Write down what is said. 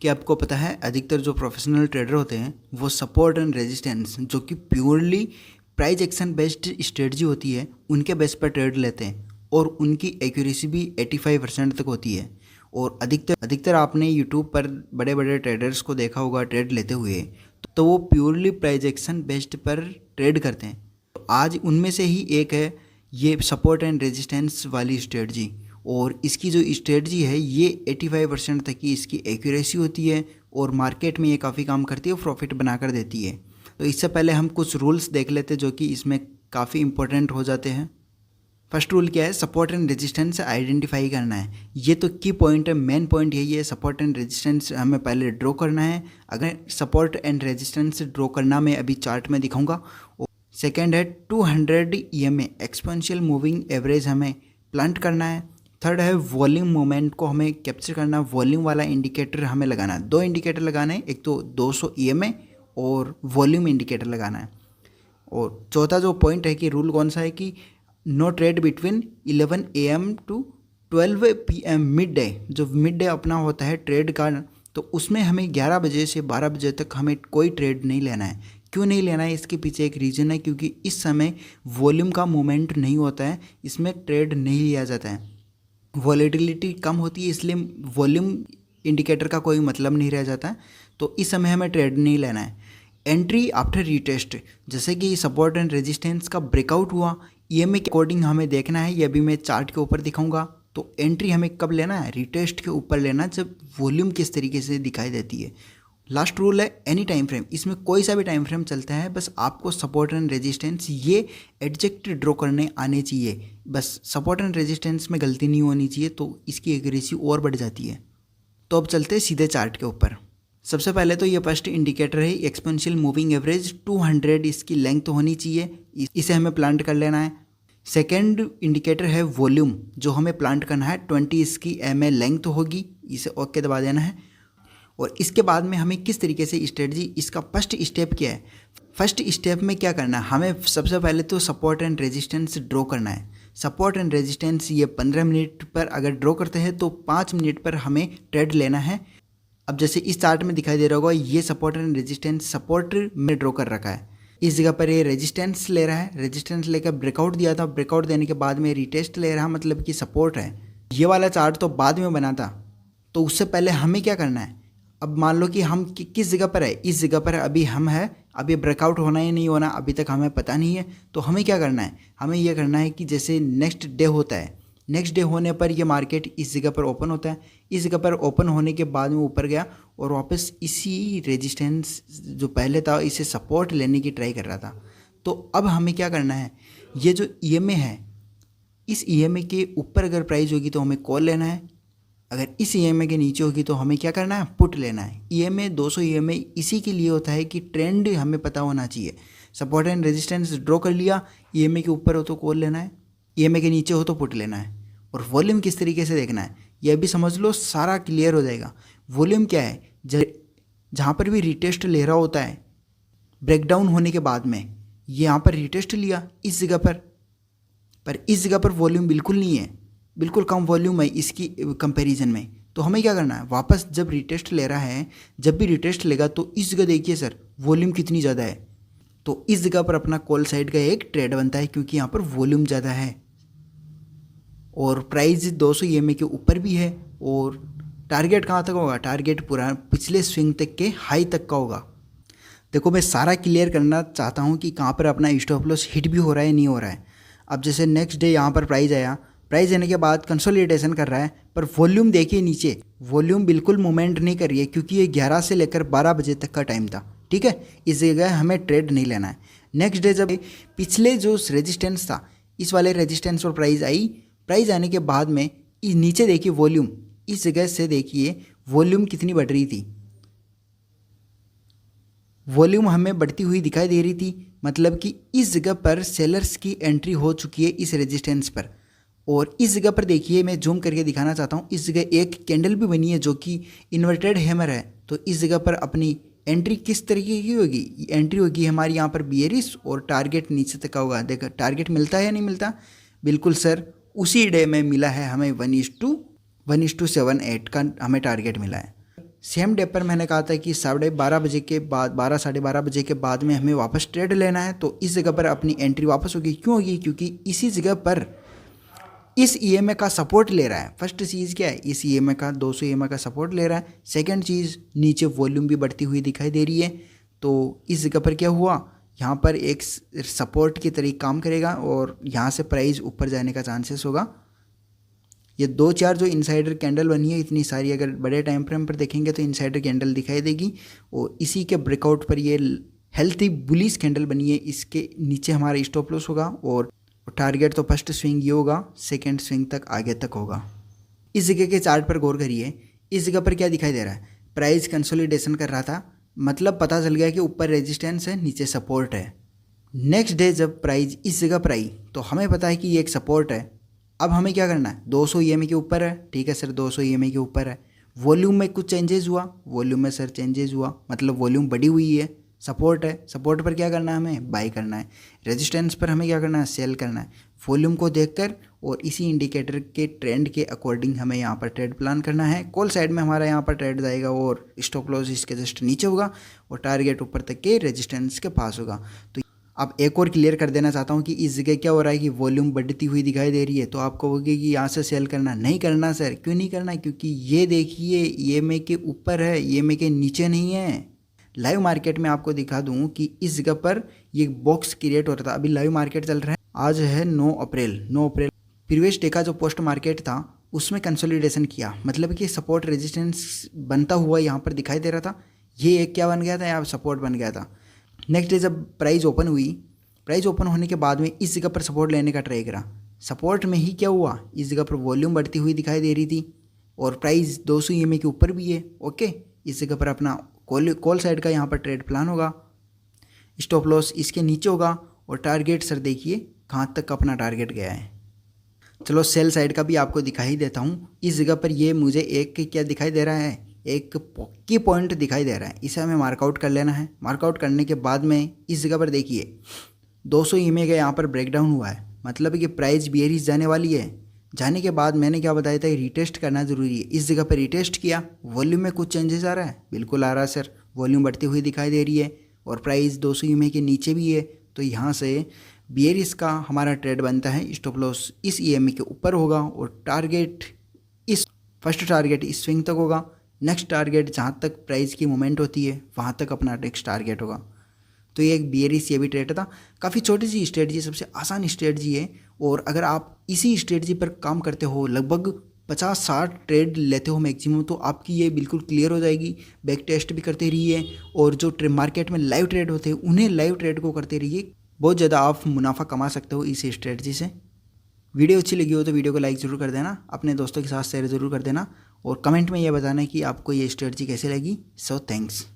कि आपको पता है अधिकतर जो प्रोफेशनल ट्रेडर होते हैं वो सपोर्ट एंड रेजिस्टेंस जो कि purely price action based strategy होती है उनके बेस पर ट्रेड लेते हैं और उनकी एक्यूरेसी भी 85% तक होती है। और अधिकतर आपने यूट्यूब पर बड़े बड़े ट्रेडर्स को देखा होगा ट्रेड लेते हुए, तो वो प्योरली प्राइस एक्शन बेस्ड पर ट्रेड करते हैं। तो आज उनमें से ही एक है ये सपोर्ट एंड रेजिस्टेंस वाली स्ट्रेटजी, और इसकी जो स्ट्रेटजी है ये 85% तक की इसकी एक्यूरेसी होती है और मार्केट में ये काफ़ी काम करती है, प्रॉफिट बनाकर देती है। तो इससे पहले हम कुछ रूल्स देख लेते हैं जो कि इसमें काफ़ी इंपॉर्टेंट हो जाते हैं। फर्स्ट रूल क्या है, सपोर्ट एंड रेजिस्टेंस आइडेंटिफाई करना है। ये तो की पॉइंट है, मेन पॉइंट यही है, सपोर्ट एंड रेजिस्टेंस हमें पहले ड्रॉ करना है। अगर सपोर्ट एंड रेजिस्टेंस ड्रॉ करना मैं अभी चार्ट में दिखाऊंगा। सेकेंड है 200 EMA एक्सपोनेंशियल मूविंग एवरेज हमें प्लांट करना है। थर्ड है वॉल्यूम मोमेंट को हमें कैप्चर करना, वॉल्यूम वाला इंडिकेटर हमें लगाना है। 2 इंडिकेटर लगाना है, एक तो 200 EMA और वॉल्यूम इंडिकेटर लगाना है। और चौथा जो पॉइंट है कि रूल कौन सा है कि no trade between 11 AM to 12 PM midday. जो मिड डे अपना होता है ट्रेड का, तो उसमें हमें 11 बजे से 12 बजे तक हमें कोई ट्रेड नहीं लेना है। क्यों नहीं लेना है, इसके पीछे एक रीज़न है, क्योंकि इस समय वॉल्यूम का मूवमेंट नहीं होता है, इसमें ट्रेड नहीं लिया जाता है। वॉलेटिलिटी कम होती है, इसलिए वॉल्यूम इंडिकेटर का कोई मतलब नहीं रह जाता है। तो इस समय हमें ट्रेड नहीं लेना है। एंट्री आफ्टर रीटेस्ट, जैसे कि सपोर्ट एंड रेजिस्टेंस का ब्रेकआउट हुआ, EMA के अकॉर्डिंग हमें देखना है। ये अभी मैं चार्ट के ऊपर दिखाऊंगा। तो एंट्री हमें कब लेना है, रिटेस्ट के ऊपर लेना, जब वॉल्यूम किस तरीके से दिखाई देती है। लास्ट रूल है एनी टाइम फ्रेम, इसमें कोई सा भी टाइम फ्रेम चलता है, बस आपको सपोर्ट एंड रेजिस्टेंस ये एग्जैक्ट ड्रॉ करने आने चाहिए। बस सपोर्ट एंड रेजिस्टेंस में गलती नहीं होनी चाहिए, तो इसकी एक्यूरेसी और बढ़ जाती है। तो अब चलते हैं सीधे चार्ट के ऊपर। सबसे पहले तो ये फर्स्ट इंडिकेटर है एक्सपोनेंशियल मूविंग एवरेज 200, इसकी लेंथ तो होनी चाहिए, इसे हमें प्लांट कर लेना है। सेकेंड इंडिकेटर है वॉल्यूम, जो हमें प्लांट करना है 20, इसकी MA लेंथ होगी, इसे ओके दबा देना है। और इसके बाद में हमें किस तरीके से स्ट्रेटजी, इसका फर्स्ट स्टेप क्या है। फर्स्ट स्टेप में क्या करना है, हमें सबसे पहले तो सपोर्ट एंड रेजिस्टेंस ड्रॉ करना है। सपोर्ट एंड रेजिस्टेंस ये 15 मिनट पर अगर ड्रॉ करते हैं तो 5 मिनट पर हमें ट्रेड लेना है। अब जैसे इस चार्ट में दिखाई दे रहा होगा, ये सपोर्ट एंड रेजिस्टेंस सपोर्ट में ड्रॉ कर रखा है, इस जगह पर ये रेजिस्टेंस ले रहा है, रेजिस्टेंस लेकर ब्रेकआउट दिया था, ब्रेकआउट देने के बाद में रिटेस्ट ले रहा, मतलब कि सपोर्ट है। ये वाला चार्ट तो बाद में बना था, तो उससे पहले हमें क्या करना है। अब मान लो कि हम किस जगह पर है, इस जगह पर अभी हम है, अब ये ब्रेकआउट होना ही नहीं होना अभी तक हमें पता नहीं है। तो हमें क्या करना है, हमें यह करना है कि जैसे नेक्स्ट डे होता है, नेक्स्ट डे होने पर ये मार्केट इस जगह पर ओपन होता है, इस जगह पर ओपन होने के बाद में ऊपर गया और वापस इसी रेजिस्टेंस जो पहले था इसे सपोर्ट लेने की ट्राई कर रहा था। तो अब हमें क्या करना है, ये जो EMA है, इस EMA के ऊपर अगर प्राइस होगी तो हमें कॉल लेना है, अगर इस EMA के नीचे होगी तो हमें क्या करना है, पुट लेना है। EMA 200 EMA इसी के लिए होता है कि ट्रेंड हमें पता होना चाहिए। सपोर्ट एंड रेजिस्टेंस ड्रॉ कर लिया, EMA के ऊपर हो तो कॉल लेना है, EMA के नीचे हो तो पुट लेना है। और वॉल्यूम किस तरीके से देखना है यह भी समझ लो, सारा क्लियर हो जाएगा। वॉल्यूम क्या है, जहाँ पर भी रिटेस्ट ले रहा होता है ब्रेकडाउन होने के बाद में, ये यहाँ पर रिटेस्ट लिया इस जगह पर इस जगह पर वॉल्यूम बिल्कुल नहीं है, बिल्कुल कम वॉल्यूम है इसकी कंपैरिजन में। तो हमें क्या करना है, वापस जब रिटेस्ट ले रहा है, जब भी रिटेस्ट लेगा तो इस जगह देखिए सर वॉल्यूम कितनी ज़्यादा है, तो इस जगह पर अपना कॉल साइड का एक ट्रेड बनता है, क्योंकि यहाँ पर वॉल्यूम ज़्यादा है और प्राइस 200 EMA के ऊपर भी है। और टारगेट कहाँ तक होगा, टारगेट पूरा पिछले स्विंग तक के हाई तक का होगा। देखो मैं सारा क्लियर करना चाहता हूँ कि कहाँ पर अपना स्टॉप लॉस हिट भी हो रहा है नहीं हो रहा है। अब जैसे नेक्स्ट डे यहाँ पर प्राइस आया, प्राइस आने के बाद कंसोलिडेशन कर रहा है, पर वॉल्यूम देखिए नीचे, वॉल्यूम बिल्कुल मूवमेंट नहीं कर रही है, क्योंकि ये 11 से लेकर 12 बजे तक का टाइम था। ठीक है, इस जगह हमें ट्रेड नहीं लेना है। नेक्स्ट डे जब पिछले जो रेजिस्टेंस था, इस वाले रेजिस्टेंस पर प्राइस आई, प्राइस आने के बाद में इस नीचे देखिए वॉल्यूम, इस जगह से देखिए वॉल्यूम कितनी बढ़ रही थी, वॉल्यूम हमें बढ़ती हुई दिखाई दे रही थी, मतलब कि इस जगह पर सेलर्स की एंट्री हो चुकी है इस रेजिस्टेंस पर। और इस जगह पर देखिए, मैं जूम करके दिखाना चाहता हूँ, इस जगह एक कैंडल भी बनी है जो कि इन्वर्टेड हैमर है। तो इस जगह पर अपनी एंट्री किस तरीके की होगी, एंट्री होगी हमारी यहाँ पर बियरिश और टारगेट नीचे तक का होगा। देखो टारगेट मिलता है या नहीं मिलता, बिल्कुल सर उसी डे में मिला है हमें 1:78 का हमें टारगेट मिला है। सेम डे पर मैंने कहा था कि 12:30 बजे के बाद 12-12:30 बजे के बाद में हमें वापस ट्रेड लेना है, तो इस जगह पर अपनी एंट्री वापस होगी। क्यों होगी? क्योंकि इसी जगह पर इस ईएमए का सपोर्ट ले रहा है। फर्स्ट चीज़ क्या है? इस ईएमए का 200 ईएमए का सपोर्ट ले रहा है। सेकंड चीज़, नीचे वॉल्यूम भी बढ़ती हुई दिखाई दे रही है, तो इस जगह पर क्या हुआ, यहाँ पर एक सपोर्ट की तरह काम करेगा और यहाँ से प्राइस ऊपर जाने का चांसेस होगा। ये 2-4 जो इनसाइडर कैंडल बनी है इतनी सारी, अगर बड़े टाइम फ्रेम पर देखेंगे तो इनसाइडर कैंडल दिखाई देगी, और इसी के ब्रेकआउट पर ये हेल्थी बुलिश कैंडल बनी है। इसके नीचे हमारा स्टॉप लॉस होगा और टारगेट तो फर्स्ट स्विंग ये होगा, सेकंड स्विंग तक आगे तक होगा। इस जगह के चार्ट पर गौर करिए। इस जगह पर क्या दिखाई दे रहा है? प्राइस कंसोलिडेशन कर रहा था, मतलब पता चल गया कि ऊपर रेजिस्टेंस है, नीचे सपोर्ट है। नेक्स्ट डे जब प्राइस इस जगह पर आई तो हमें पता है कि ये एक सपोर्ट है। अब हमें क्या करना है? 200 ईएमए के ऊपर है, ठीक है सर, 200 ईएमए के ऊपर है। वॉल्यूम में कुछ चेंजेस हुआ, वॉल्यूम में सर चेंजेस हुआ, मतलब वॉल्यूम बढ़ी हुई है, सपोर्ट है। सपोर्ट पर क्या करना है? हमें बाई करना है। रेजिस्टेंस पर हमें क्या करना है? सेल करना है। वॉल्यूम को देखकर और इसी इंडिकेटर के ट्रेंड के अकॉर्डिंग हमें यहाँ पर ट्रेड प्लान करना है। कॉल साइड में हमारा यहाँ पर ट्रेड जाएगा और स्टॉप लॉस इसके जस्ट नीचे होगा और टारगेट ऊपर तक के रेजिस्टेंस के पास होगा। तो अब एक और क्लियर कर देना चाहता हूँ कि इस जगह क्या हो रहा है कि वॉल्यूम बढ़ती हुई दिखाई दे रही है, तो आपको होगी कि यहाँ से सेल करना। नहीं करना सर। क्यों नहीं करना? क्योंकि ये देखिए ईएमए के ऊपर है, ईएमए के नीचे नहीं है। लाइव मार्केट में आपको दिखा दूँ कि इस जगह पर ये बॉक्स क्रिएट हो रहा था। अभी लाइव मार्केट चल रहा है, आज है 9 अप्रैल। प्रीवियस डे का जो पोस्ट मार्केट था उसमें कंसोलिडेशन किया, मतलब कि सपोर्ट रेजिस्टेंस बनता हुआ यहाँ पर दिखाई दे रहा था। ये एक क्या बन गया था? यहाँ सपोर्ट बन गया था। नेक्स्ट डे जब प्राइस ओपन हुई, प्राइस ओपन होने के बाद में इस जगह पर सपोर्ट लेने का ट्राई करा। सपोर्ट में ही क्या हुआ? इस जगह पर वॉल्यूम बढ़ती हुई दिखाई दे रही थी और प्राइस 200 ईएमए के ऊपर भी है। ओके, इस जगह पर अपना कॉल साइड का यहाँ पर ट्रेड प्लान होगा। स्टॉप लॉस इसके नीचे होगा और टारगेट सर देखिए कहाँ तक अपना टारगेट गया है। चलो सेल साइड का भी आपको दिखाई देता हूँ। इस जगह पर ये मुझे एक क्या दिखाई दे रहा है? एक की पॉइंट दिखाई दे रहा है। इसे हमें मार्कआउट कर लेना है। मार्कआउट करने के बाद में इस जगह पर देखिए 200 ईएमए का यहाँ पर ब्रेकडाउन हुआ है, मतलब कि प्राइस बियरिश जाने वाली है। जाने के बाद मैंने क्या बताया था? रिटेस्ट करना ज़रूरी है। इस जगह पर रिटेस्ट किया, वॉल्यूम में कुछ चेंजेस आ रहा है? बिल्कुल आ रहा है सर, वॉल्यूम बढ़ती हुई दिखाई दे रही है और प्राइस 200 ईएमए के नीचे भी है। तो यहाँ से बियरिश का हमारा ट्रेड बनता है। स्टॉप लॉस इस ईएमए के ऊपर होगा और टारगेट इस फर्स्ट टारगेट इस स्विंग तक होगा। नेक्स्ट टारगेट जहाँ तक प्राइस की मूवमेंट होती है वहाँ तक अपना नेक्स्ट टारगेट होगा। तो ये एक बियरिश ये भी ट्रेड था। काफ़ी छोटी सी स्ट्रेटजी, सबसे आसान स्ट्रेटजी है, और अगर आप इसी स्ट्रेटजी पर काम करते हो, लगभग 50-60 ट्रेड लेते हो मैक्सिमम, तो आपकी ये बिल्कुल क्लियर हो जाएगी। बैक टेस्ट भी करते रहिए और जो मार्केट में लाइव ट्रेड होते हैं उन्हें लाइव ट्रेड को करते रहिए। बहुत ज़्यादा आप मुनाफा कमा सकते हो इस स्ट्रेटजी से। वीडियो अच्छी लगी हो तो वीडियो को लाइक ज़रूर कर देना, अपने दोस्तों के साथ शेयर ज़रूर कर देना और कमेंट में ये बताना कि आपको ये स्ट्रेटजी कैसे लगी। So thanks.